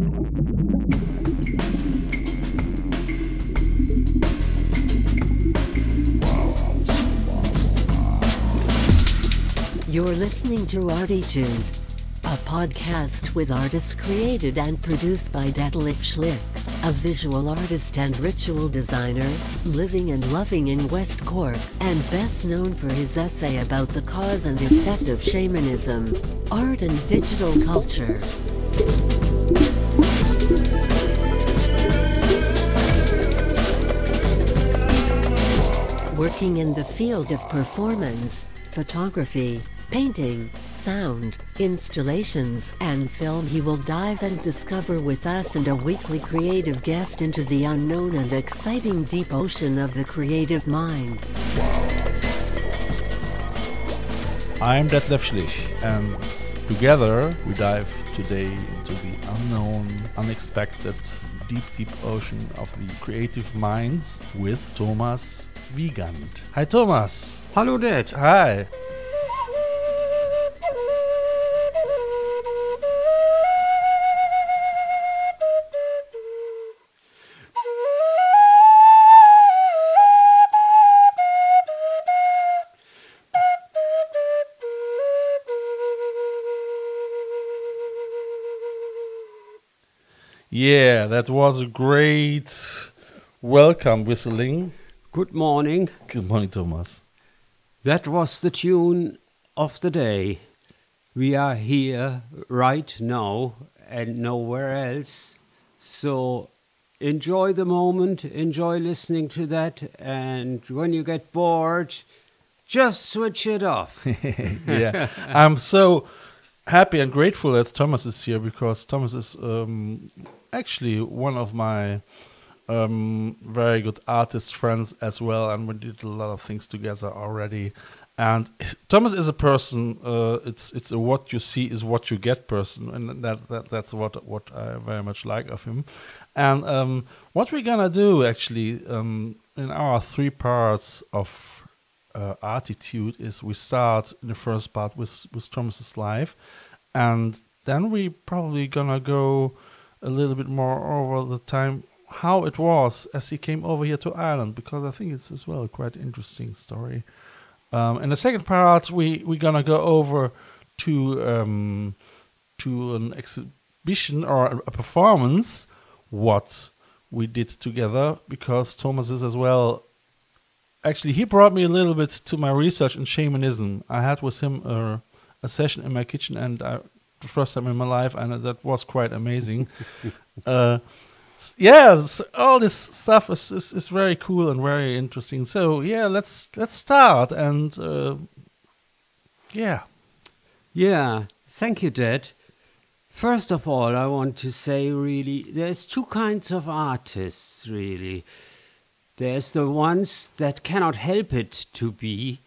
You're listening to ArTEEtude, a podcast with artists created and produced by Detlef Schlich, a visual artist and ritual designer, living and loving in West Cork, and best known for his essay about the cause and effect of shamanism, art and digital culture. Working in the field of performance, photography, painting, sound, installations, and film, he will dive and discover with us and a weekly creative guest into the unknown and exciting deep ocean of the creative mind. I'm Detlef Schlich, and together we dive today into the unknown, unexpected, deep ocean of the creative minds with Thomas Wiegandt. Hi Thomas! Hallo Det! Hi! Yeah, that was a great welcome whistling. Good morning. Good morning, Thomas. That was the tune of the day. We are here right now and nowhere else. So enjoy the moment, enjoy listening to that, and when you get bored, just switch it off. Yeah, I'm so happy and grateful that Thomas is here, because Thomas is actually one of my very good artist friends as well, and we did a lot of things together already. And Thomas is a person. It's a what you see is what you get person, and that's what I very much like of him. And what we're gonna do actually in our 3 parts of ArTEEtude is we start in the first part with Thomas's life, and then we probably gonna go a little bit more over the time how it was as he came over here to Ireland, because I think it's as well a quite interesting story. In the second part, we're gonna go over to an exhibition or a performance what we did together, because Thomas is as well. Actually, he brought me a little bit to my research in shamanism. I had with him a session in my kitchen, and the first time in my life, and that was quite amazing. Yes, all this stuff is very cool and very interesting. So yeah, let's start and yeah. Yeah, thank you, Dad. First of all, I want to say really, there's 2 kinds of artists, really. There's the ones that cannot help it to be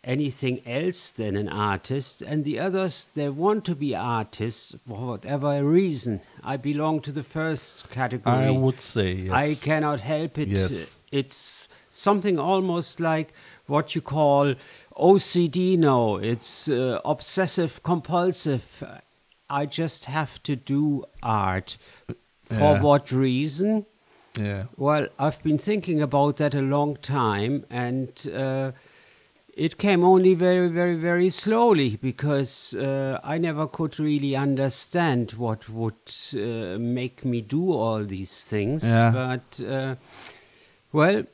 anything else than an artist, and the others, they want to be artists for whatever reason. I belong to the first category. I would say, yes. I cannot help it. Yes. It's something almost like what you call OCD now. It's obsessive compulsive. I just have to do art. For what reason? Yeah. Well, I've been thinking about that a long time, and it came only very, very, very slowly, because I never could really understand what would make me do all these things. Yeah. But, well,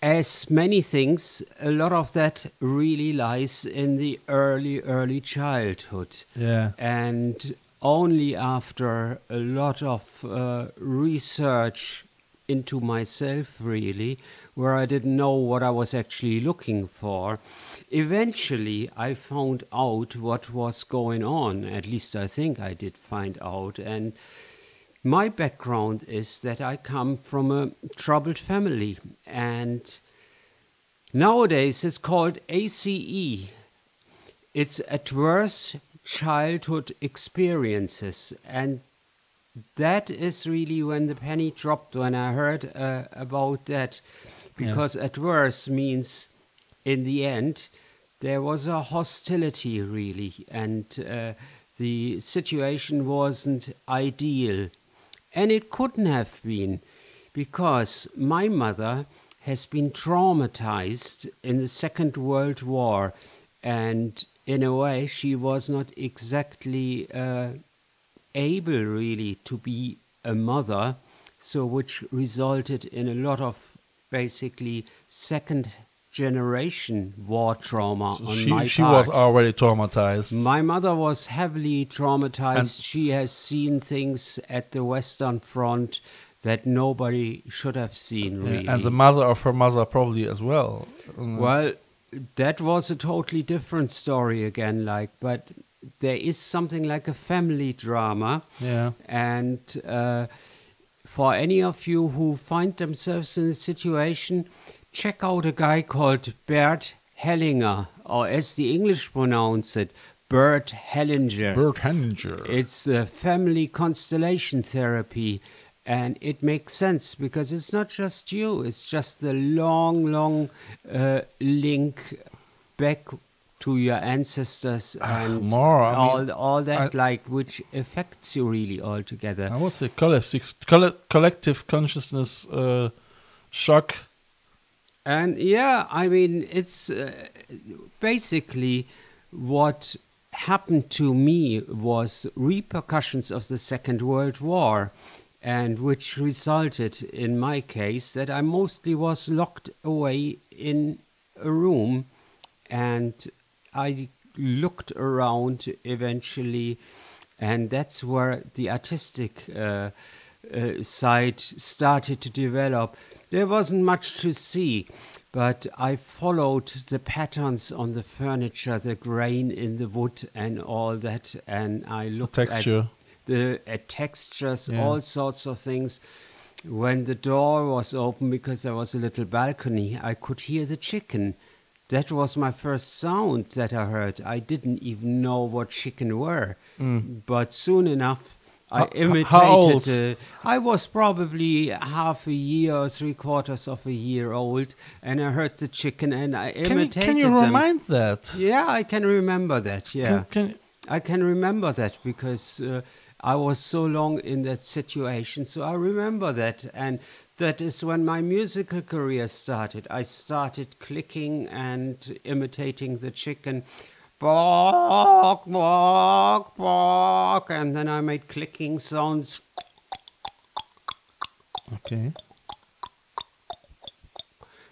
as many things, a lot of that really lies in the early childhood. Yeah. And only after a lot of research into myself, really, where I didn't know what I was actually looking for, eventually I found out what was going on. At least I think I did find out. And my background is that I come from a troubled family, and nowadays it's called ACE. It's Adverse Childhood Experiences, and that is really when the penny dropped when I heard about that, because adverse means in the end there was a hostility, really, and the situation wasn't ideal. And it couldn't have been, because my mother has been traumatized in the Second World War, and in a way she was not exactly able really to be a mother, so which resulted in a lot of basically second generation war trauma So on she my she part. was already traumatized. My mother was heavily traumatized. And- She has seen things at the Western Front that nobody should have seen, Yeah, really. and the mother of her mother probably as well. Well, that was a totally different story again, like, but there is something like a family drama. Yeah. And for any of you who find themselves in a situation, check out a guy called Bert Hellinger, or as the English pronounce it, Bert Hellinger. Bert Hellinger. It's family constellation therapy, and it makes sense because it's not just you, it's just the long link back to your ancestors and more, I mean, all that, like, which affects you really altogether. I would say collective consciousness shock. And yeah, I mean, it's basically what happened to me was repercussions of the Second World War, and which resulted in my case that I mostly was locked away in a room, and I looked around eventually, and that's where the artistic side started to develop. There wasn't much to see, but I followed the patterns on the furniture, the grain in the wood and all that, and I looked Texture. at textures, Yeah. all sorts of things. When the door was open, because there was a little balcony, I could hear the chicken. That was my first sound that I heard. I didn't even know what chicken were. But soon enough, I imitated. How old? I was probably half a year or 3/4 of a year old, and I heard the chicken, and I imitated Can you them. remind that? Yeah, I can remember that. Yeah, Can I can remember that because I was so long in that situation. So I remember that, and that is when my musical career started. I started clicking and imitating the chicken. Bark, bark, bark. And then I made clicking sounds. Okay.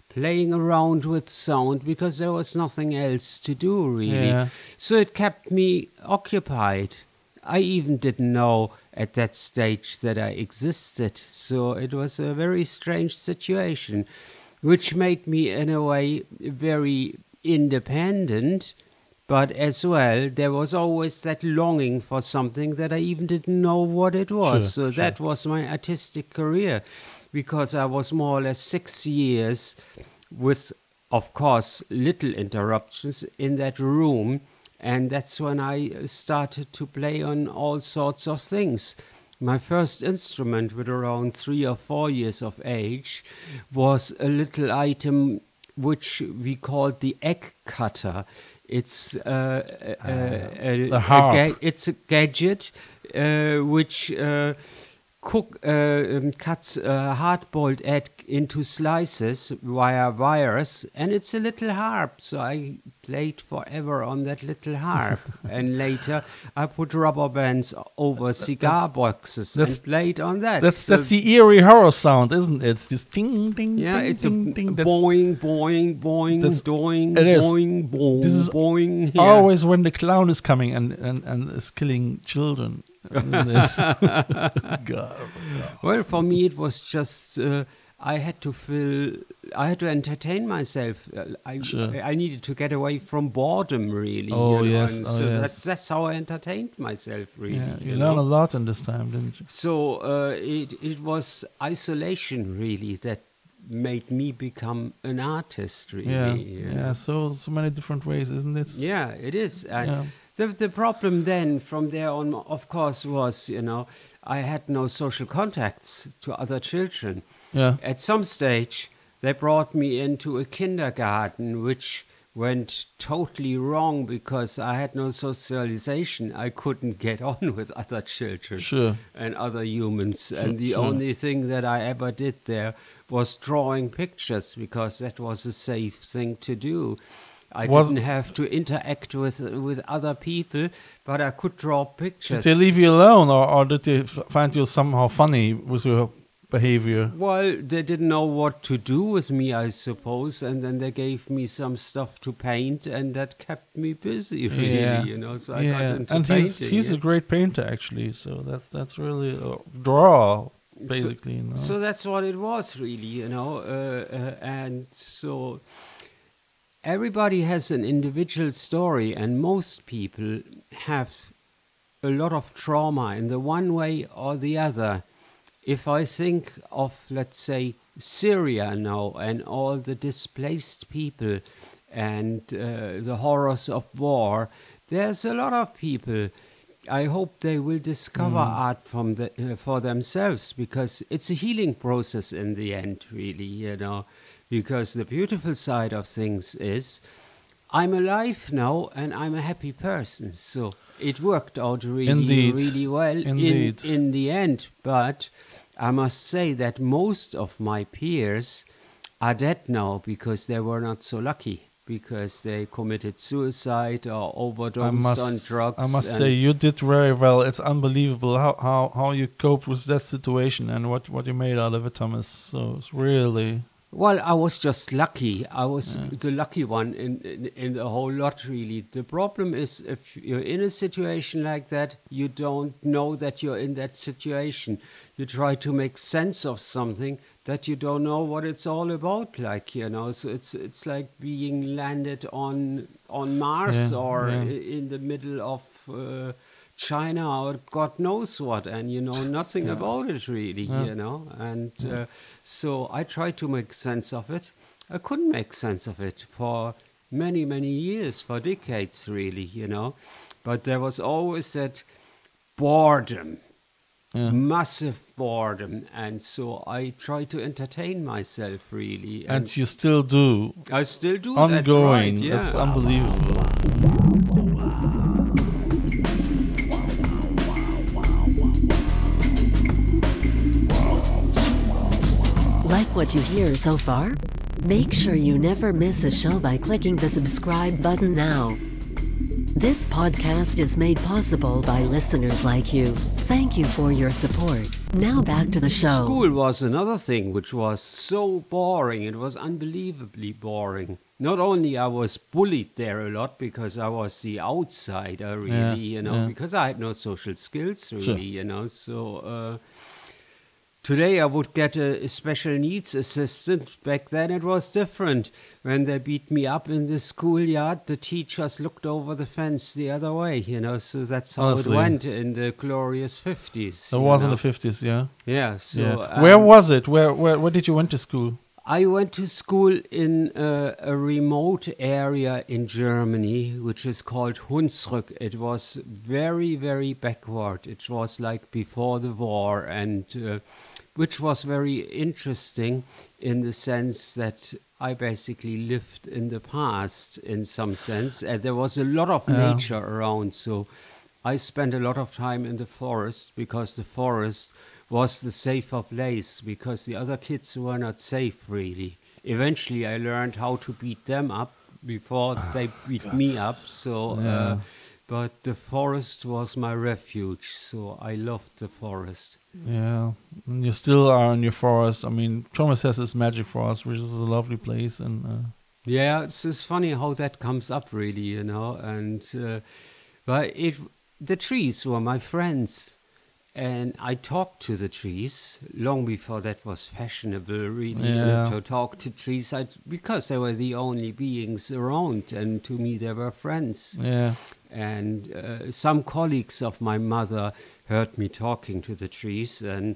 Playing around with sound because there was nothing else to do, really. Yeah. So it kept me occupied. I even didn't know at that stage that I existed. So it was a very strange situation, which made me, in a way, very independent. But as well, there was always that longing for something that I even didn't know what it was. Sure, That was my artistic career, because I was more or less 6 years with, of course, little interruptions in that room. And that's when I started to play on all sorts of things. My first instrument, with around 3 or 4 years of age, was a little item which we called the egg cutter. It's the harp. it's a gadget which cuts a hard-boiled egg into slices via wires, and it's a little harp. So I played forever on that little harp, and later I put rubber bands over cigar boxes and played on that. That's the eerie horror sound, isn't it? It's this ding, ding, Yeah, ding, it's ding, a ding. boing, boing, boing, That's- doing, it is. boing, boing, This is boing. Yeah. Always when the clown is coming and is killing children. God. Well, for me, it was just I had to entertain myself. Sure. I needed to get away from boredom, really. Oh, you know, yes, and oh, so yes. that's how I entertained myself, really. Yeah, you know? learn a lot in this time, didn't you? So it was isolation, really, that made me become an artist, really. Yeah, you know. yeah. So many different ways, isn't it? Yeah, it is. And Yeah. the problem then, from there on, of course, was, I had no social contacts to other children. Yeah. At some stage, they brought me into a kindergarten, which went totally wrong because I had no socialization. I couldn't get on with other children and other humans. And the only thing that I ever did there was drawing pictures, because that was a safe thing to do. I didn't have to interact with other people, but I could draw pictures. Did they leave you alone, or did they find you somehow funny with your behavior? Well, they didn't know what to do with me, I suppose, and then they gave me some stuff to paint, and that kept me busy, really, you know, so I got into painting. He's a great painter, actually, so that's really a draw, basically. So that's what it was, really, you know, and so everybody has an individual story, and most people have a lot of trauma in the one way or the other. If I think of, let's say, Syria now, and all the displaced people and the horrors of war, there's a lot of people. I hope they will discover art for themselves, because it's a healing process in the end, really, you know. Because the beautiful side of things is, I'm alive now and I'm a happy person. So it worked out really well in the end. But I must say that most of my peers are dead now because they were not so lucky, because they committed suicide or overdosed on drugs. I must say, you did very well. It's unbelievable how you coped with that situation and what you made out of it, Thomas. So it's really... Well, I was just lucky. I was the lucky one in the whole lot, really. The problem is, if you're in a situation like that, you don't know that you're in that situation. You try to make sense of something that you don't know what it's all about, like, you know. So it's like being landed on Mars or in the middle of China or God knows what, and you know nothing about it, really, you know. And so I tried to make sense of it. I couldn't make sense of it for many, many years, for decades, really, you know. But there was always that boredom, massive boredom, and so I try to entertain myself, really. And you still do. I still do. Ongoing. That's right, yeah. That's unbelievable. Like what you hear so far? Make sure you never miss a show by clicking the subscribe button now. This podcast is made possible by listeners like you. Thank you for your support. Now back to the show. School was another thing which was so boring. It was unbelievably boring. Not only I was bullied there a lot because I was the outsider, really, you know, because I had no social skills, really, you know, so... Today I would get a special needs assistant. Back then it was different. When they beat me up in the schoolyard, the teachers looked over the fence the other way, you know, so that's how it went in the glorious 50s. It was in the 50s, yeah? Yeah, so... Where was it? Where did you went to school? I went to school in a remote area in Germany, which is called Hunsrück. It was very, very backward. It was like before the war, and which was very interesting in the sense that I basically lived in the past in some sense. And there was a lot of nature around, so I spent a lot of time in the forest, because the forest was the safer place, because the other kids were not safe, really. Eventually I learned how to beat them up before they beat me up, so but the forest was my refuge, so I loved the forest. Yeah, and you still are in your forest. I mean, Thomas has this magic forest, which is a lovely place, and yeah, it's funny how that comes up, really, you know. And but the trees were my friends. And I talked to the trees long before that was fashionable, really, to talk to trees, because they were the only beings around, and to me they were friends. Yeah. And some colleagues of my mother heard me talking to the trees, and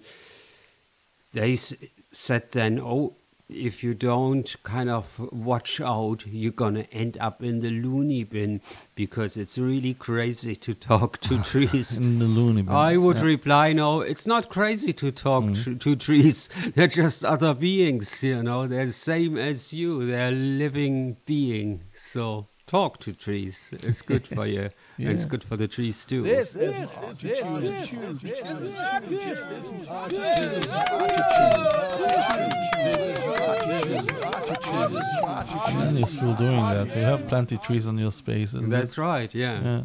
they said then, "Oh, if you don't kind of watch out, you're going to end up in the loony bin, because it's really crazy to talk to trees. In the loony bin. I would reply, no, it's not crazy to talk to trees. They're just other beings, you know. They're the same as you. They're living beings. So talk to trees. It's good for you. And it's good for the trees too. This is And you're still doing that. You have plenty of trees on your space. That's right, yeah.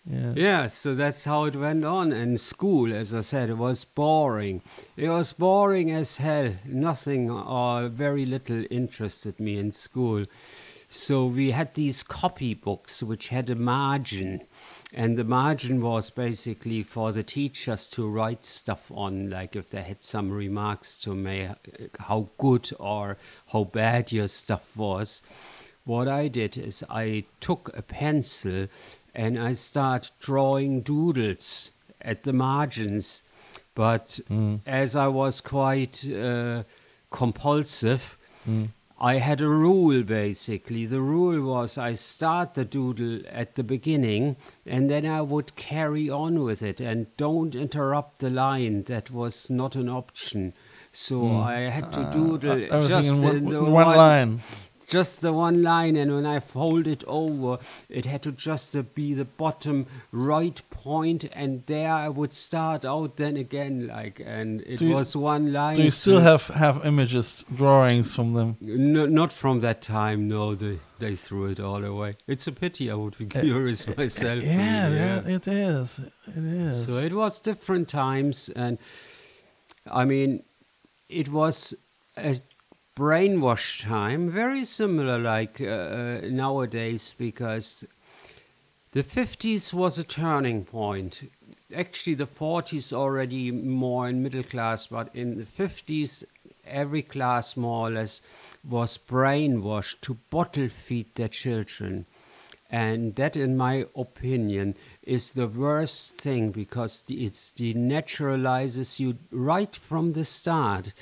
Yeah, so that's how it went on. And school, as I said, it was boring. It was boring as hell. Nothing or very little interested me in school. So we had these copybooks which had a margin. And the margin was basically for the teachers to write stuff on, like if they had some remarks to make, how good or how bad your stuff was. What I did is I took a pencil and I started drawing doodles at the margins. But as I was quite compulsive, I had a rule, basically. The rule was I start the doodle at the beginning, and then I would carry on with it, and don't interrupt the line. That was not an option. So I had to doodle just in the one line. Just the one line, and when I fold it over, it had to just be the bottom right point, and there I would start out then again, and it was one line. Do you still have images, drawings from them? No, not from that time, no, they threw it all away. It's a pity, I would be curious myself. Yeah, it is. It is. So it was different times, and I mean, it was a brainwash time, very similar like nowadays, because the 50s was a turning point. Actually, the 40s already more in middle class, but in the 50s, every class more or less was brainwashed to bottle feed their children. And that, in my opinion, is the worst thing, because it denaturalizes you right from the start.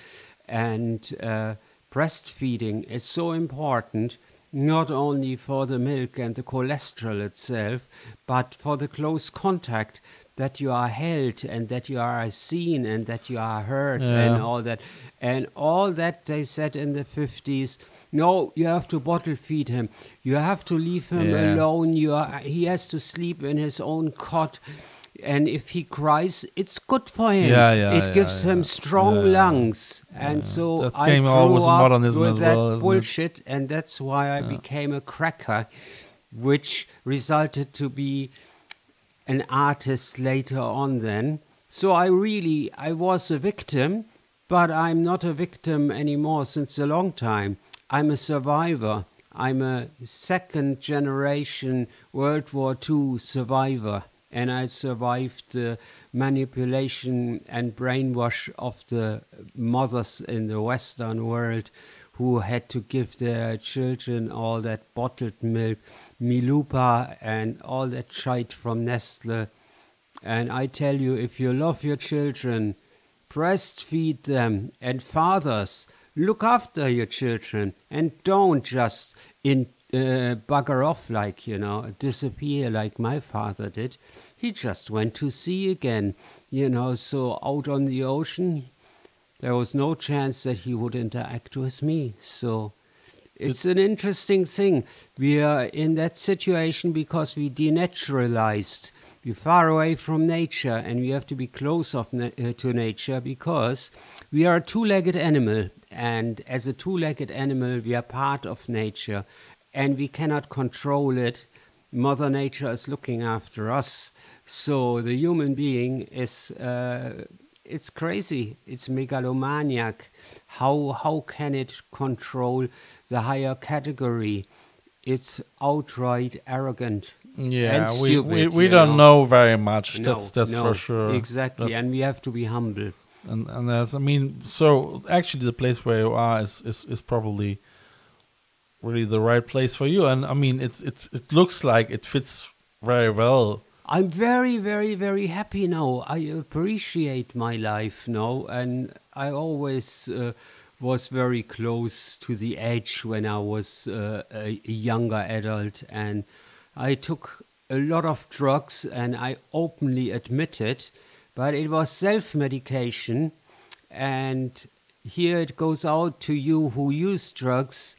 And breastfeeding is so important, not only for the milk and the cholesterol itself, but for the close contact, that you are held and that you are seen and that you are heard and all that. And all that they said in the 50s, no, you have to bottle feed him. You have to leave him alone. He has to sleep in his own cot. And if he cries, it's good for him. It gives him strong lungs. And so that I grew with up modernism with as that well, bullshit, and that's why I became a cracker, which resulted to be an artist later on then. So I was a victim, but I'm not a victim anymore since a long time. I'm a survivor. I'm a second generation World War II survivor. And I survived the manipulation and brainwash of the mothers in the Western world, who had to give their children all that bottled milk, Milupa and all that shite from Nestle. And I tell you, if you love your children, breastfeed them. And fathers, look after your children and don't just bugger off, like, disappear like my father did. He just went to sea again, so out on the ocean, there was no chance that he would interact with me. So it's an interesting thing. We are in that situation because we denaturalized. We're far away from nature, and we have to be close to nature, because we are a two-legged animal. And as a two-legged animal, we are part of nature. And we cannot control it. Mother Nature is looking after us. So the human being is, it's crazy. It's megalomaniac. How can it control the higher category? It's outright arrogant. Yeah, and stupid, we don't know very much. That's no, for sure. Exactly, and we have to be humble. And that's, so actually the place where you are is probably really the right place for you. And it looks like it fits very well. I'm very, very, very happy now. I appreciate my life now, and I always was very close to the age when I was a younger adult, and I took a lot of drugs, and I openly admit it, but it was self-medication. And here it goes out to you who use drugs: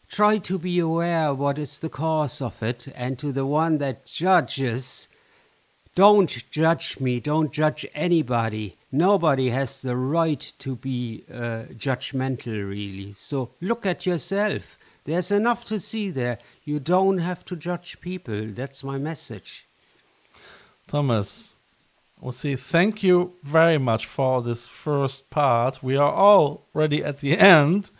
try to be aware what is the cause of it, and to the one that judges, don't judge me, don't judge anybody. Nobody has the right to be judgmental, really. So look at yourself. There's enough to see there. You don't have to judge people. That's my message. Thomas, we'll say thank you very much for this first part. We are already at the end.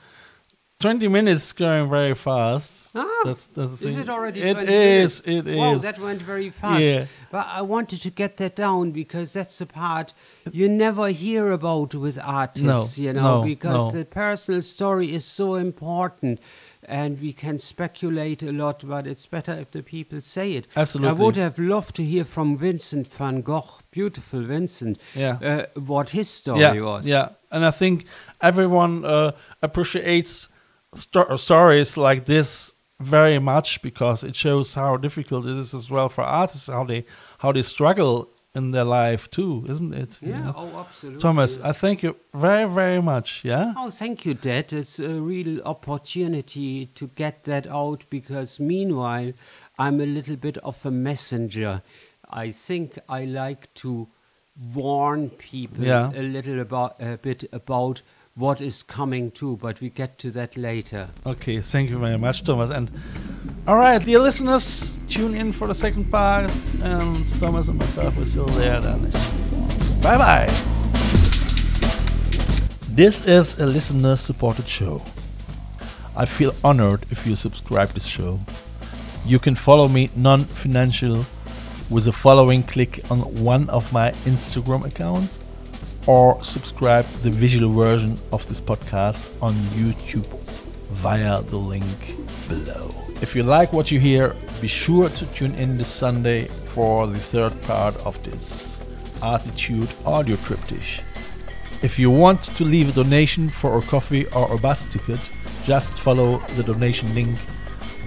20 minutes going very fast. That's the Is thing. it already It 20 minutes? is. Wow, that went very fast. Yeah. But I wanted to get that down because that's the part you never hear about with artists, because the personal story is so important. And we can speculate a lot, but it's better if the people say it. Absolutely. I would have loved to hear from Vincent van Gogh, beautiful Vincent, what his story was. Yeah, and I think everyone appreciates stories like this very much because it shows how difficult it is as well for artists, how they struggle in their life too, isn't it? Yeah, oh, absolutely. Thomas, I thank you very, very much, yeah? Oh, thank you, Dad. It's a real opportunity to get that out because meanwhile, I'm a little bit of a messenger. I think I like to warn people a bit about what is coming too, but we get to that later. Okay, thank you very much, Thomas. And all right, dear listeners, tune in for the second part, and Thomas and myself are still there then. Bye-bye. This is a listener-supported show. I feel honored if you subscribe this show. You can follow me non-financial with the following click on one of my Instagram accounts, or subscribe the visual version of this podcast on YouTube via the link below. If you like what you hear, be sure to tune in this Sunday for the third part of this ArTEEtude audio triptych. If you want to leave a donation for a coffee or a bus ticket, just follow the donation link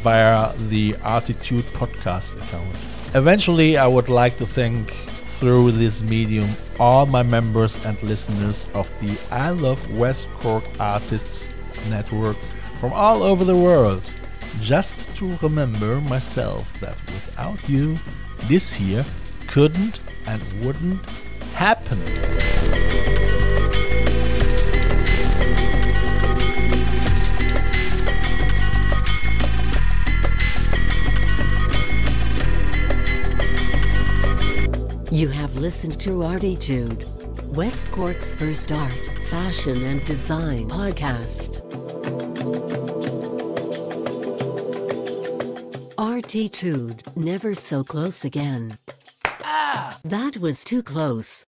via the ArTEEtude podcast account. Eventually, I would like to thank through this medium all my members and listeners of the I Love West Cork Artists Network from all over the world. Just to remember myself that without you, this here couldn't and wouldn't happen. You have listened to ArTEEtude, West Cork's first art, fashion and design podcast. ArTEEtude, never so close again. That was too close.